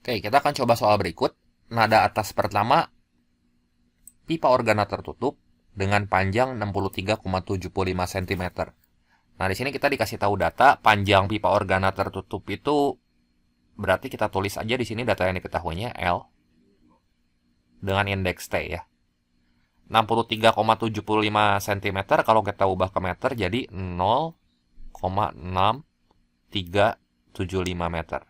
Oke, kita akan coba soal berikut. Nada atas pertama, pipa organa tertutup dengan panjang 63,75 cm. Nah, di sini kita dikasih tahu data panjang pipa organa tertutup itu berarti kita tulis aja di sini data yang diketahuinya L dengan indeks T ya. 63,75 cm kalau kita ubah ke meter jadi 0,6375 meter.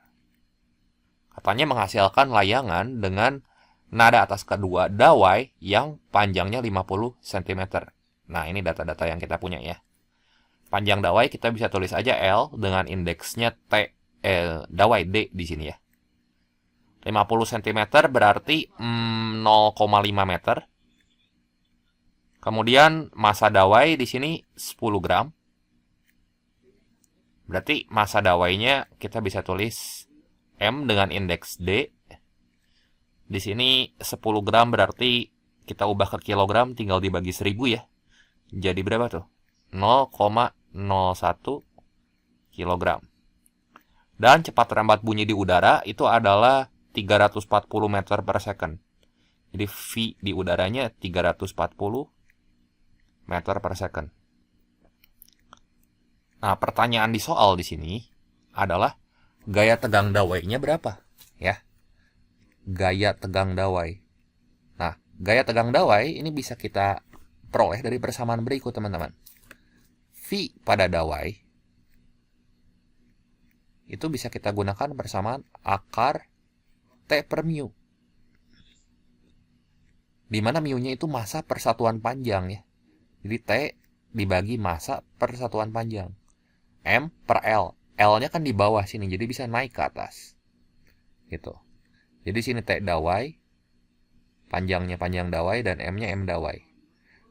Katanya menghasilkan layangan dengan nada atas kedua dawai yang panjangnya 50 cm. Nah, ini data-data yang kita punya ya. Panjang dawai kita bisa tulis aja L dengan indeksnya T, dawai D di sini ya. 50 cm berarti 0,5 meter. Kemudian massa dawai di sini 10 gram. Berarti massa dawainya kita bisa tulis M dengan indeks D. Di sini 10 gram berarti kita ubah ke kilogram tinggal dibagi 1000 ya. Jadi berapa tuh? 0,01 kilogram. Dan cepat rambat bunyi di udara itu adalah 340 meter per second. Jadi V di udaranya 340 meter per second. Nah, pertanyaan di soal di sini adalah gaya tegang dawainya berapa? Ya, gaya tegang dawai. Nah, gaya tegang dawai ini bisa kita peroleh dari persamaan berikut, teman-teman. V pada dawai itu bisa kita gunakan persamaan akar T per mu. Di mana mu-nya itu massa per satuan panjang ya. Jadi T dibagi massa per satuan panjang. M per L. L-nya kan di bawah sini, jadi bisa naik ke atas. Gitu. Jadi sini T dawai, panjangnya panjang dawai, dan M-nya M dawai.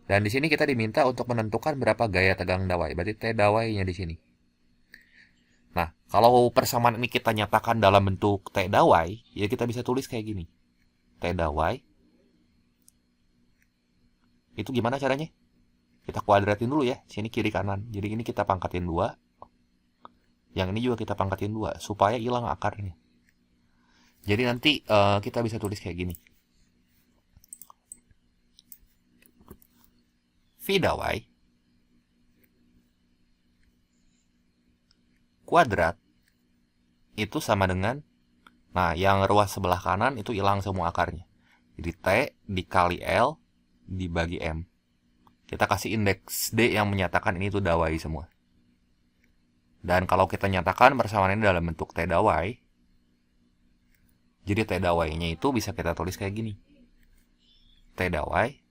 Dan di sini kita diminta untuk menentukan berapa gaya tegang dawai. Berarti T dawainya di sini. Nah, kalau persamaan ini kita nyatakan dalam bentuk T dawai, ya kita bisa tulis kayak gini. T dawai. Itu gimana caranya? Kita kuadratin dulu ya. Sini kiri kanan. Jadi ini kita pangkatin 2. Yang ini juga kita pangkatin 2. Supaya hilang akarnya. Jadi nanti kita bisa tulis kayak gini. V dawai kuadrat itu sama dengan, nah yang ruas sebelah kanan itu hilang semua akarnya. Jadi T dikali L dibagi M. Kita kasih indeks D yang menyatakan ini tuh dawai semua. Dan kalau kita nyatakan persamaan ini dalam bentuk T dawai, jadi T dawainya itu bisa kita tulis kayak gini. T dawai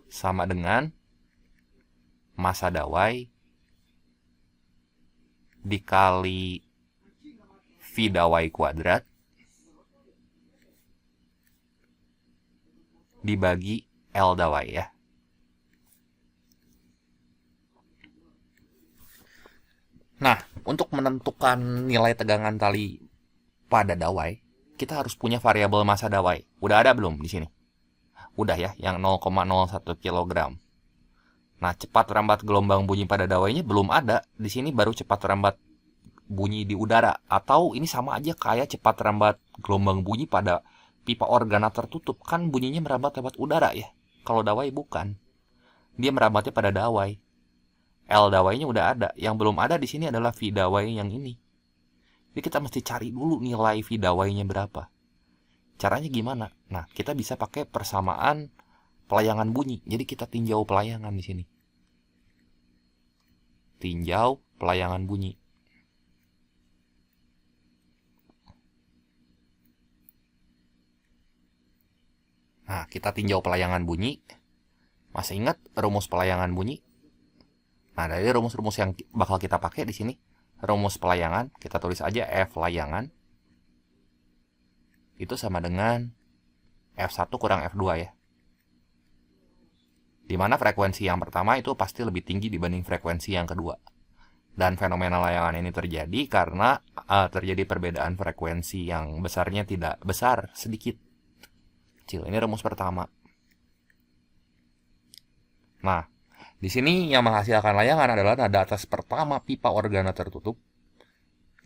sama dengan massa dawai dikali V dawai kuadrat dibagi L dawai ya. Nah, untuk menentukan nilai tegangan tali pada dawai, kita harus punya variabel massa dawai. Udah ada belum di sini? Udah ya, yang 0,01 kg. Nah, cepat rambat gelombang bunyi pada dawainya belum ada. Di sini baru cepat rambat bunyi di udara. Atau ini sama aja kayak cepat rambat gelombang bunyi pada pipa organa tertutup. Kan bunyinya merambat lewat udara ya. Kalau dawai bukan. Dia merambatnya pada dawai. L dawainya udah ada. Yang belum ada di sini adalah V dawai yang ini. Jadi kita mesti cari dulu nilai V dawainya berapa. Caranya gimana? Nah, kita bisa pakai persamaan pelayangan bunyi. Jadi kita tinjau pelayangan di sini. Tinjau pelayangan bunyi. Nah, kita tinjau pelayangan bunyi. Masih ingat rumus pelayangan bunyi? Nah, dari rumus-rumus yang bakal kita pakai di sini, rumus pelayangan, kita tulis aja F layangan. Itu sama dengan F1 kurang F2 ya. Dimana frekuensi yang pertama itu pasti lebih tinggi dibanding frekuensi yang kedua. Dan fenomena layangan ini terjadi karena terjadi perbedaan frekuensi yang besarnya tidak besar, sedikit. Kecil. Ini rumus pertama. Nah, di sini yang menghasilkan layangan adalah nada atas pertama pipa organa tertutup.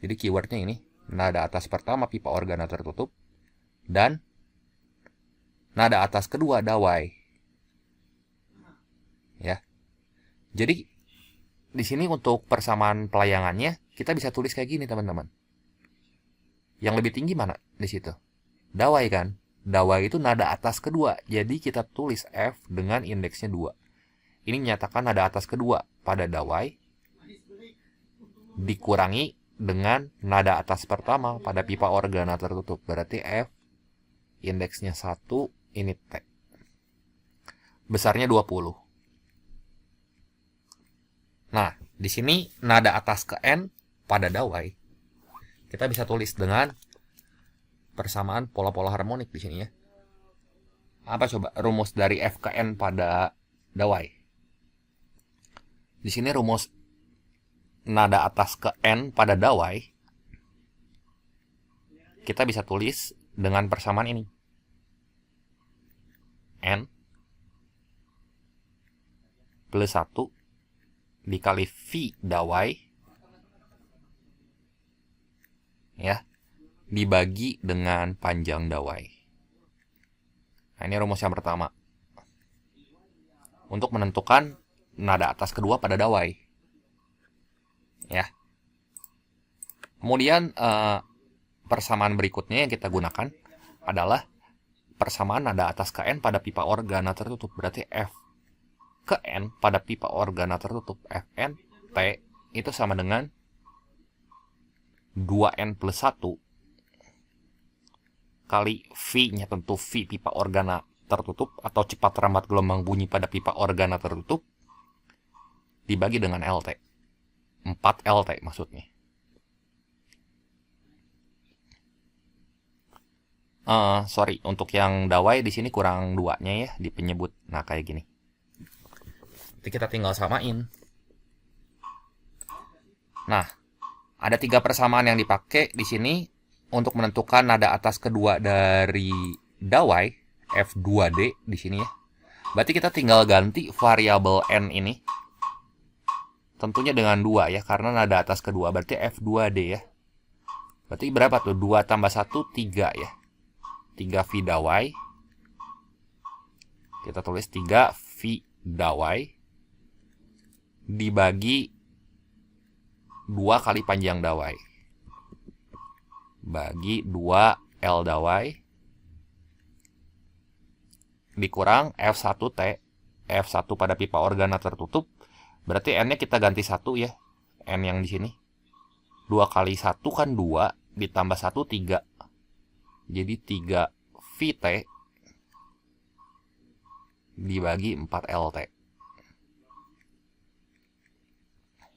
Jadi keywordnya ini, nada atas pertama pipa organa tertutup dan nada atas kedua dawai. Ya. Jadi di sini untuk persamaan pelayangannya kita bisa tulis kayak gini, teman-teman. Yang lebih tinggi mana di situ? Dawai kan? Dawai itu nada atas kedua. Jadi kita tulis F dengan indeksnya 2. Ini menyatakan nada atas kedua pada dawai dikurangi dengan nada atas pertama pada pipa organa tertutup. Berarti F indeksnya 1, ini T. Besarnya 20. Nah, di sini nada atas ke N pada dawai kita bisa tulis dengan persamaan pola-pola harmonik di sini ya. Apa coba rumus dari F ke N pada dawai? Di sini rumus nada atas ke N pada dawai kita bisa tulis dengan persamaan ini. N plus 1 dikali V dawai ya, dibagi dengan panjang dawai. Nah, ini rumus yang pertama untuk menentukan nada atas kedua pada dawai ya. Kemudian persamaan berikutnya yang kita gunakan adalah persamaan nada atas ke N pada pipa organa tertutup. Berarti F ke N pada pipa organa tertutup Fn T itu sama dengan 2N plus 1 kali V-nya, tentu V pipa organa tertutup atau cepat rambat gelombang bunyi pada pipa organa tertutup, dibagi dengan LT. 4 LT maksudnya. Sorry, untuk yang dawai di sini kurang 2-nya ya di penyebut. Nah, kayak gini. Nanti kita tinggal samain. Nah, ada 3 persamaan yang dipakai di sini untuk menentukan nada atas kedua dari dawai F2D di sini ya. Berarti kita tinggal ganti variabel N ini. Tentunya dengan 2 ya, karena nada atas kedua berarti F2D ya. Berarti berapa tuh? 2 tambah 1, 3 ya. 3 V dawai. Kita tulis 3 V dawai dibagi 2 kali panjang dawai. Bagi 2 L dawai dikurang F1T. F1 pada pipa organa tertutup. Berarti N-nya kita ganti 1 ya. N yang di sini. 2 kali 1 kan 2. Ditambah 1, 3. Jadi 3 VT dibagi 4 LT.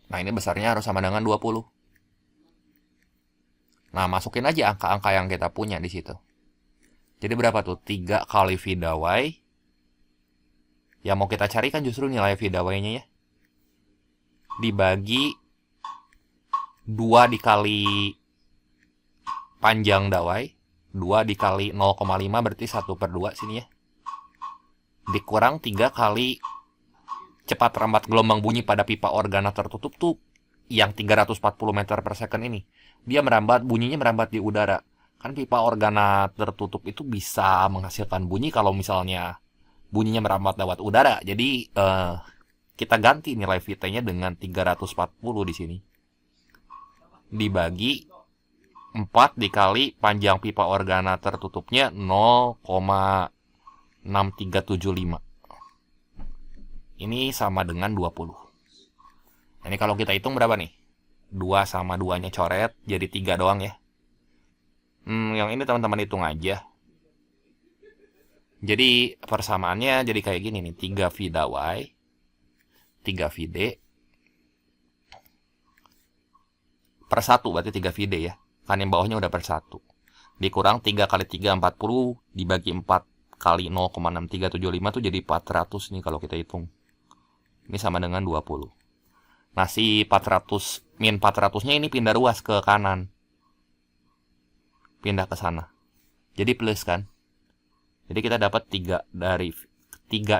Nah, ini besarnya harus sama dengan 20. Nah, masukin aja angka-angka yang kita punya di situ. Jadi berapa tuh? 3 kali V dawai. Yang mau kita cari kan justru nilai V dawainya ya. Dibagi 2 dikali panjang dawai. 2 dikali 0,5 berarti 1/2 sini ya. Dikurang 3 kali cepat rambat gelombang bunyi pada pipa organa tertutup tuh yang 340 meter per second ini. Dia merambat, bunyinya merambat di udara. Kan pipa organa tertutup itu bisa menghasilkan bunyi kalau misalnya bunyinya merambat lewat udara. Jadi kita ganti nilai VT-nya dengan 340 di sini. Dibagi 4 dikali panjang pipa organa tertutupnya 0,6375. Ini sama dengan 20. Nah, ini kalau kita hitung berapa nih? 2 sama 2-nya coret, jadi 3 doang ya. Yang ini teman-teman hitung aja. Jadi persamaannya jadi kayak gini nih. 3 V dawai, 3 VD, per 1 berarti 3 VD ya. Kan yang bawahnya udah per 1. Dikurang 3 kali 3, 40, dibagi 4 kali 0,6375 tuh jadi 400 nih kalau kita hitung. Ini sama dengan 20. Nah, si 400 min 400-nya ini pindah ruas ke kanan. Pindah ke sana. Jadi plus kan. Jadi kita dapat 3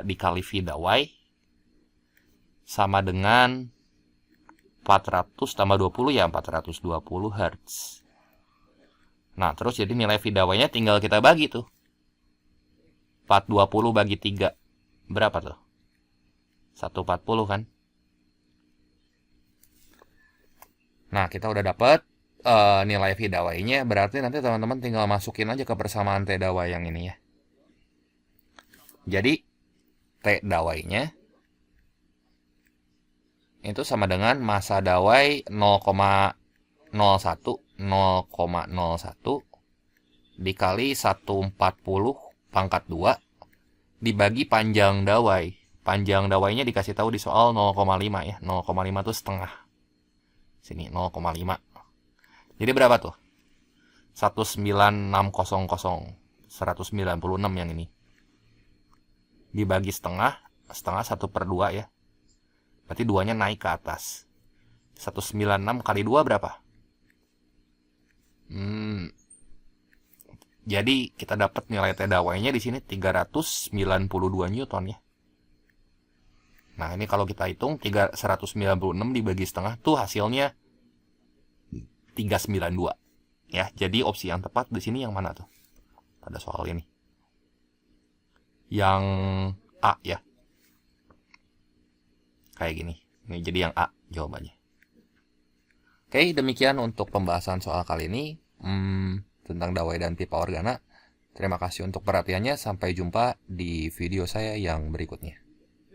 dikali V dawai sama dengan 400 tambah 20 ya 420 Hz. Nah, terus jadi nilai V dawainya tinggal kita bagi tuh. 420 bagi 3. Berapa tuh? 140 kan? Nah, kita udah dapet nilai V dawainya. Berarti nanti teman-teman tinggal masukin aja ke persamaan T dawai yang ini ya. Jadi, T dawainya itu sama dengan massa dawai 0,01 dikali 140 pangkat 2 dibagi panjang dawai. Panjang dawainya dikasih tahu di soal 0,5 ya. 0,5 itu setengah. Sini 0,5. Jadi berapa tuh? 19600. 196 yang ini. Dibagi setengah. Setengah 1/2 ya. Berarti 2-nya naik ke atas. 196 kali 2 berapa? Jadi kita dapat nilai T dawainya di sini 392 Newton ya. Nah, ini kalau kita hitung 196 dibagi setengah tuh hasilnya 392. Ya, jadi opsi yang tepat di sini yang mana tuh? Pada soal ini. Yang A ya. Kayak gini. Ini jadi yang A jawabannya. Oke, demikian untuk pembahasan soal kali ini. Tentang dawai dan pipa organa. Terima kasih untuk perhatiannya. Sampai jumpa di video saya yang berikutnya.